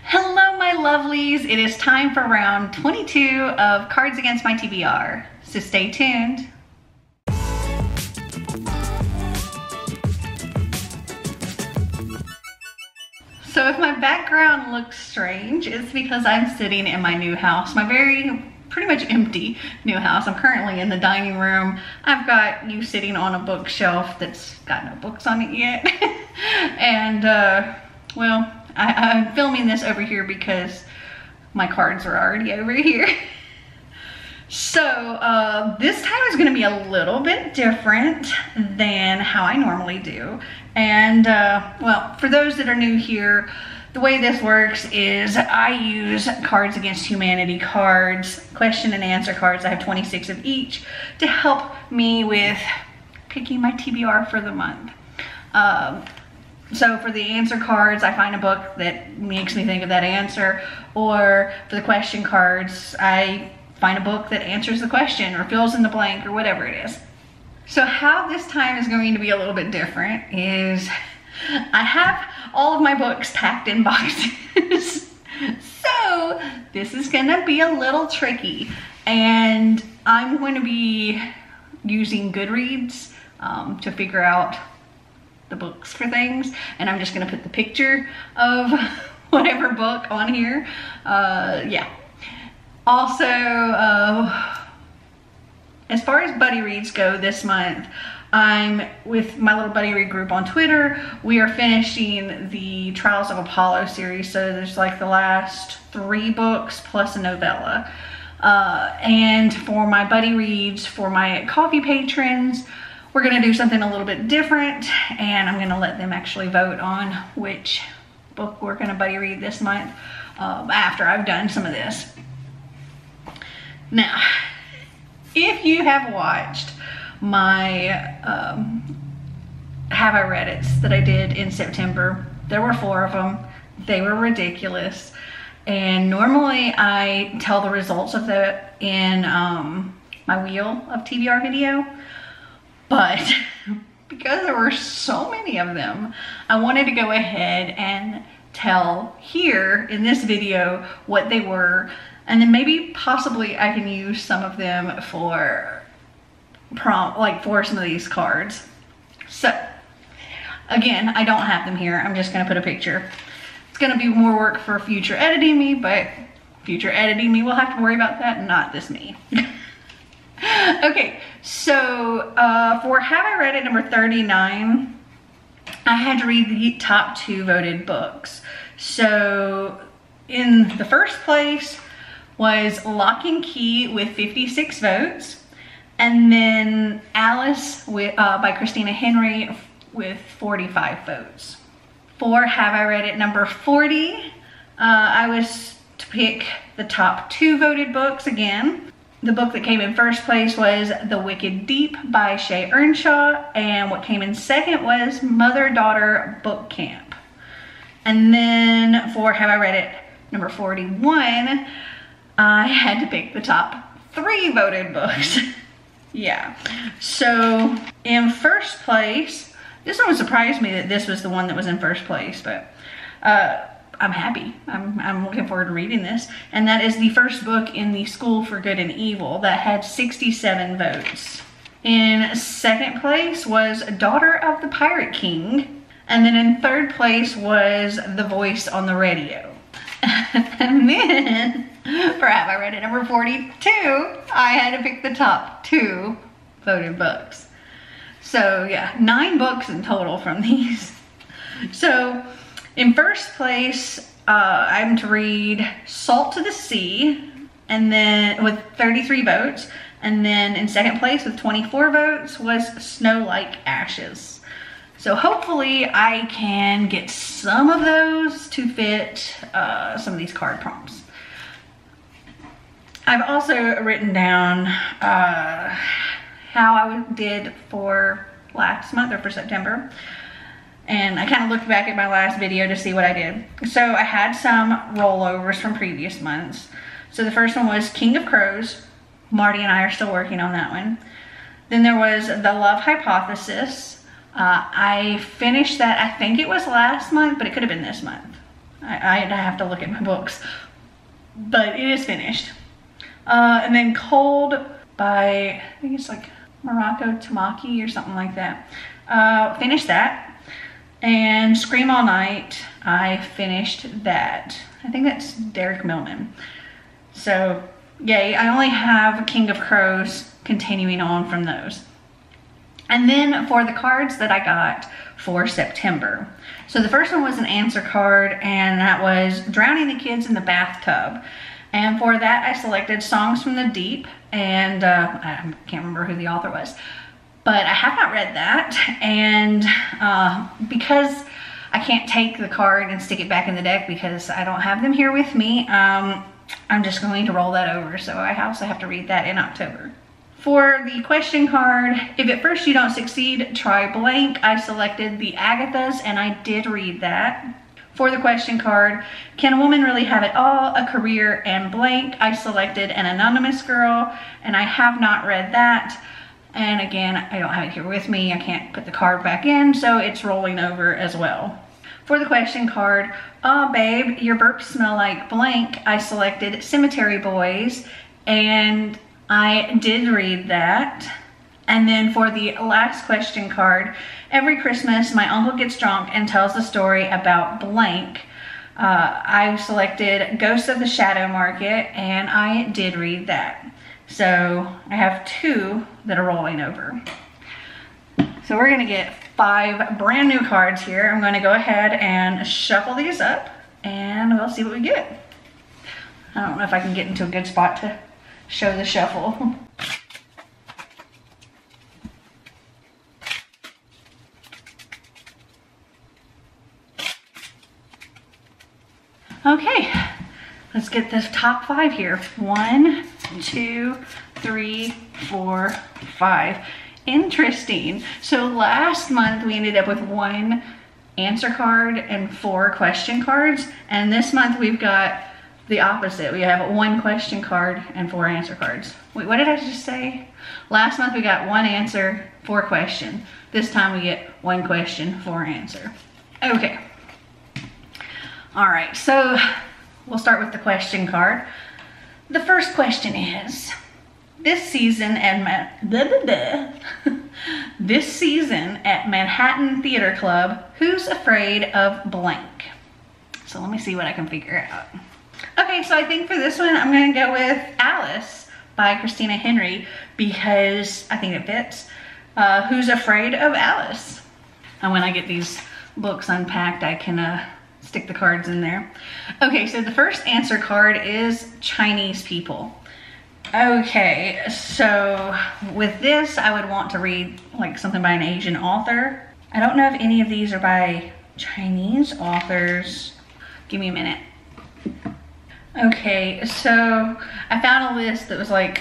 Hello, my lovelies. It is time for round 22 of Cards Against My TBR, so stay tuned. So if my background looks strange, it's because I'm sitting in my new house, my pretty much empty new house. I'm currently in the dining room. I've got you sitting on a bookshelf that's got no books on it yet. And well, I'm filming this over here because my cards are already over here. So this time is gonna be a little bit different than how I normally do. And well, for those that are new here, the way this works is I use Cards Against Humanity cards, question and answer cards. I have 26 of each to help me with picking my TBR for the month. So for the answer cards, I find a book that makes me think of that answer, or for the question cards, I find a book that answers the question or fills in the blank or whatever it is. So how this time is going to be a little bit different is I have all of my books packed in boxes. So this is gonna be a little tricky, and I'm going to be using Goodreads to figure out the books for things, and I'm just gonna put the picture of whatever book on here. Yeah. Also, as far as buddy reads go this month, I'm with my little buddy read group on Twitter. We are finishing the Trials of Apollo series, so there's like the last 3 books plus a novella. And for my buddy reads, for my coffee patrons, we're gonna do something a little bit different, and I'm gonna let them actually vote on which book we're gonna buddy read this month after I've done some of this. Now, if you have watched my Have I Read It's that I did in September, there were 4 of them. They were ridiculous. And normally I tell the results of that in my Wheel of TBR video. But because there were so many of them, I wanted to go ahead and tell here in this video what they were, and then maybe possibly I can use some of them for for some of these cards. So again, I don't have them here. I'm just gonna put a picture. It's gonna be more work for future editing me, but future editing me will have to worry about that, not this me. Okay, so for Have I Read It number 39, I had to read the top 2 voted books. So in the first place was Lock and Key with 56 votes, and then Alice by Christina Henry with 45 votes. For Have I Read It number 40, I was to pick the top 2 voted books again. The book that came in first place was The Wicked Deep by Shay Earnshaw, and what came in second was Mother-Daughter Book Camp. And then for Have I Read It number 41, I had to pick the top 3 voted books. Yeah, so in first place, this one surprised me that this was the one that was in first place, but I'm happy. I'm looking forward to reading this. And that is the first book in the School for Good and Evil that had 67 votes. In second place was Daughter of the Pirate King. And then in third place was The Voice on the Radio. And then for Have I Read It number 42, I had to pick the top 2 voted books. So yeah, 9 books in total from these. So in first place, I'm to read Salt to the Sea, and then with 33 votes. And then in second place with 24 votes was Snow Like Ashes. So hopefully I can get some of those to fit some of these card prompts. I've also written down how I did for last month or for September. And I kind of looked back at my last video to see what I did. So I had some rollovers from previous months. So the first one was King of Crows. Marty and I are still working on that one. Then there was The Love Hypothesis. I finished that, I think it was last month, but it could have been this month. I'd have to look at my books, but it is finished. And then Cold by, I think it's like Morocco Tamaki or something like that. Finished that. And Scream All Night, I finished that. I think that's Derek Millman. So, yay, I only have King of Crows continuing on from those. And then for the cards that I got for September. So the first one was an answer card, and that was Drowning the Kids in the Bathtub. And for that, I selected Songs from the Deep, and I can't remember who the author was, but I have not read that. And because I can't take the card and stick it back in the deck because I don't have them here with me, I'm just going to roll that over. So I also have to read that in October. For the question card, if at first you don't succeed, try blank. I selected the Agathas, and I did read that. For the question card, can a woman really have it all? A career and blank. I selected An Anonymous Girl, and I have not read that. And again, I don't have it here with me. I can't put the card back in, so it's rolling over as well. For the question card, oh babe, your burps smell like blank. I selected Cemetery Boys, and I did read that. And then for the last question card, every Christmas my uncle gets drunk and tells the story about blank. I selected Ghosts of the Shadow Market, and I did read that. So I have 2 that are rolling over. So we're gonna get 5 brand new cards here. I'm gonna go ahead and shuffle these up, and we'll see what we get. I don't know if I can get into a good spot to show the shuffle. Okay, let's get this top 5 here. 1, 2, 3, 4, 5. Interesting. So last month we ended up with 1 answer card and 4 question cards. And this month we've got the opposite. We have 1 question card and 4 answer cards. Wait, what did I just say? Last month we got 1 answer, 4 question. This time we get 1 question, 4 answer. Okay. All right, so we'll start with the question card. The first question is, this season at Manhattan Theater Club, who's afraid of blank? So let me see what I can figure out. Okay, so I think for this one, I'm gonna go with Alice by Christina Henry because I think it fits. Who's afraid of Alice? And when I get these books unpacked, I can stick the cards in there. Okay, so the first answer card is Chinese people. Okay, so with this, I would want to read like something by an Asian author. I don't know if any of these are by Chinese authors. Give me a minute. Okay, so I found a list that was like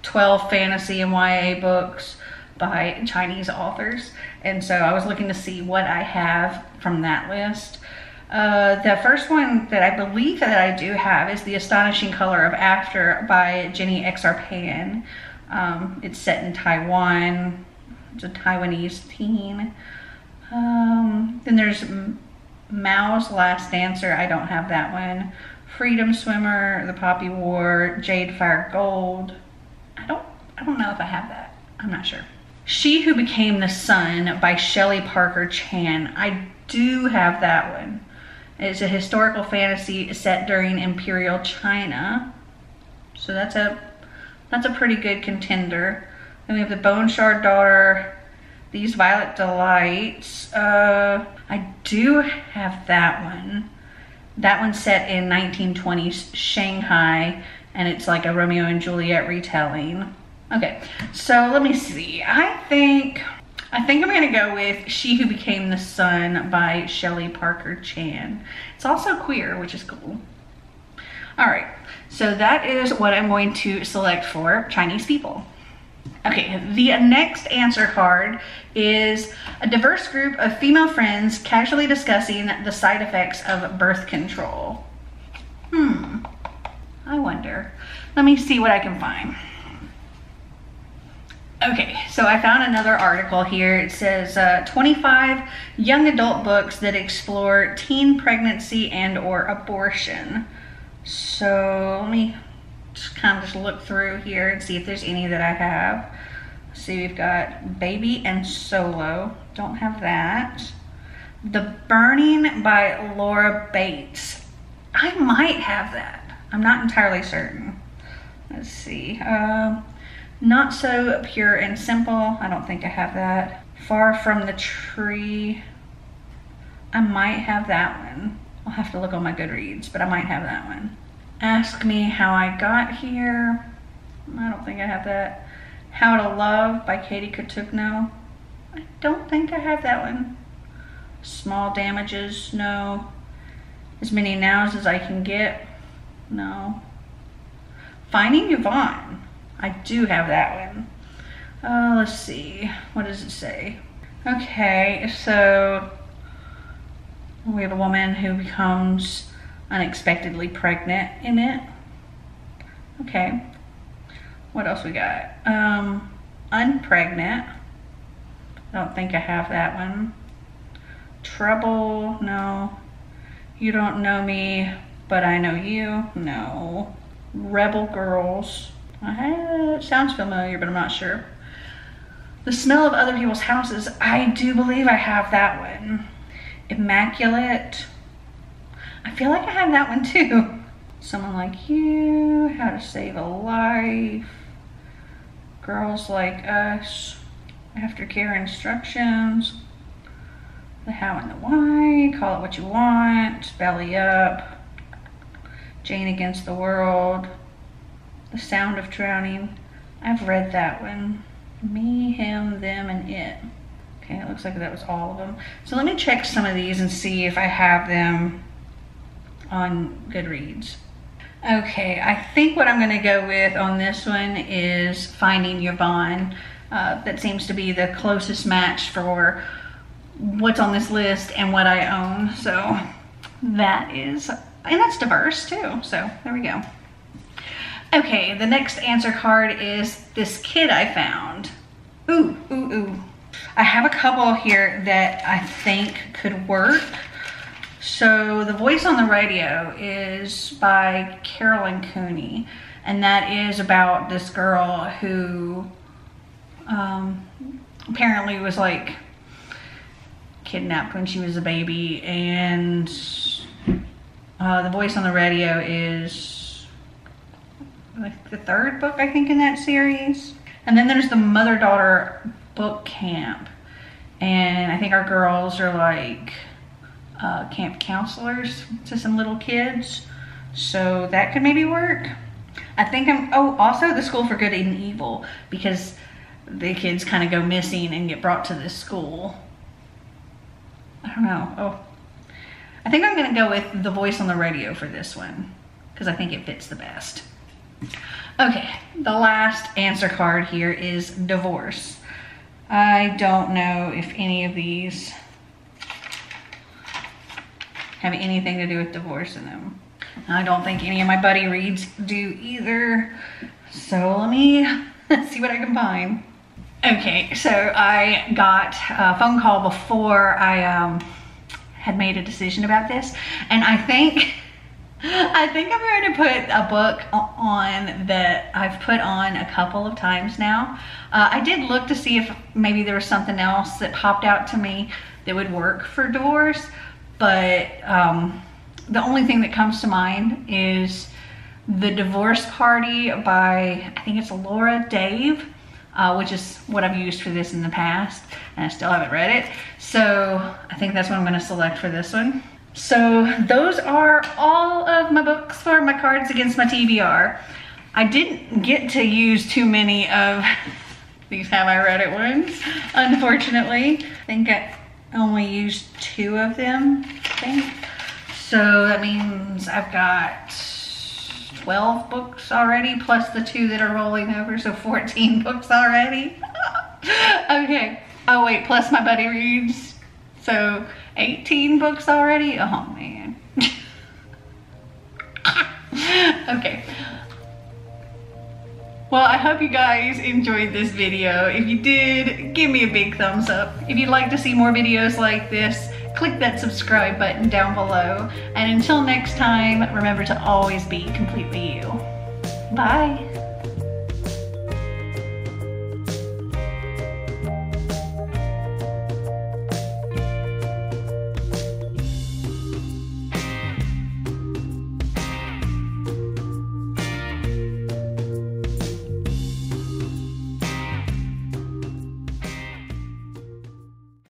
12 fantasy and YA books by Chinese authors. And so I was looking to see what I have from that list. The first one that I believe that I do have is The Astonishing Color of After by Jenny Xarpan. It's set in Taiwan. It's a Taiwanese teen. Then there's Mao's Last Dancer. I don't have that one. Freedom Swimmer, The Poppy War, Jade Fire Gold. I don't know if I have that. I'm not sure. She Who Became the Sun by Shelley Parker Chan. I do have that one. It's a historical fantasy set during Imperial China. So that's a pretty good contender. Then we have The Bone Shard Daughter, These Violet Delights. I do have that one. That one's set in 1920s Shanghai, and it's like a Romeo and Juliet retelling. Okay, so let me see. I think I'm gonna go with She Who Became the Sun by Shelley Parker Chan. It's also queer, which is cool. All right, so that is what I'm going to select for Chinese people. Okay, the next answer card is a diverse group of female friends casually discussing the side effects of birth control. I wonder. Let me see what I can find. Okay, so I found another article here. It says 25 young adult books that explore teen pregnancy and or abortion. So let me just kind of look through here and see if there's any that I have. See, we've got Baby and Solo. Don't have that. The Burning by Laura Bates. I might have that. I'm not entirely certain. Let's see. Not So Pure and Simple. I don't think I have that. Far From the Tree. I might have that one. I'll have to look on my Goodreads, but I might have that one. Ask Me How I Got Here. I don't think I have that. How to Love by Katie Katugno. I don't think I have that one. Small Damages, no. As Many Nows as I Can Get, no. Finding Yvonne. I do have that one. Let's see. What does it say? Okay, so we have a woman who becomes unexpectedly pregnant in it. Okay. What else we got? Unpregnant. I don't think I have that one. Trouble, no. You Don't Know Me, But I Know You, no. Rebel Girls. It sounds familiar, but I'm not sure. The Smell of Other People's Houses. I do believe I have that one. Immaculate. I feel like I have that one too. Someone Like You. How to Save a Life. Girls Like Us. Aftercare Instructions. The How and the Why. Call It What You Want. Belly Up. Jane Against the World. The Sound of Drowning. I've read that one. Me, Him, Them, and It. Okay, it looks like that was all of them. So let me check some of these and see if I have them on Goodreads. Okay, I think what I'm gonna go with on this one is Finding Yvonne. That seems to be the closest match for what's on this list and what I own. So that is, and that's diverse too. So there we go. Okay, the next answer card is This Kid I Found. Ooh, ooh, ooh. I have a couple here that I think could work. So The Voice on the Radio is by Carolyn Cooney, and that is about this girl who apparently was like kidnapped when she was a baby, and The Voice on the Radio is like the third book, I think, in that series. And then there's the Mother-Daughter Book Camp, and I think our girls are like camp counselors to some little kids, so that could maybe work. I think also The School for Good and Evil, because the kids kind of go missing and get brought to this school. I don't know. I think I'm gonna go with The Voice on the Radio for this one, because I think it fits the best. Okay, the last answer card here is Divorce. I don't know if any of these have anything to do with divorce in them. I don't think any of my buddy reads do either. So let me see what I can find. Okay, so I got a phone call before I had made a decision about this, and I think I'm going to put a book on that I've put on a couple of times now. I did look to see if maybe there was something else that popped out to me that would work for divorce, but the only thing that comes to mind is The Divorce Party by, I think it's Laura Dave, which is what I've used for this in the past, and I still haven't read it. So I think that's what I'm going to select for this one. So those are all of my books for my Cards Against My TBR. I didn't get to use too many of these Have I Read It ones, unfortunately. I think I only used 2 of them, I think. So that means I've got 12 books already, plus the 2 that are rolling over, so 14 books already. Okay. Oh wait, plus my buddy reads. So 18 books already? Oh man. Okay. Well, I hope you guys enjoyed this video. If you did, give me a big thumbs up. If you'd like to see more videos like this, click that subscribe button down below. And until next time, remember to always be completely you. Bye.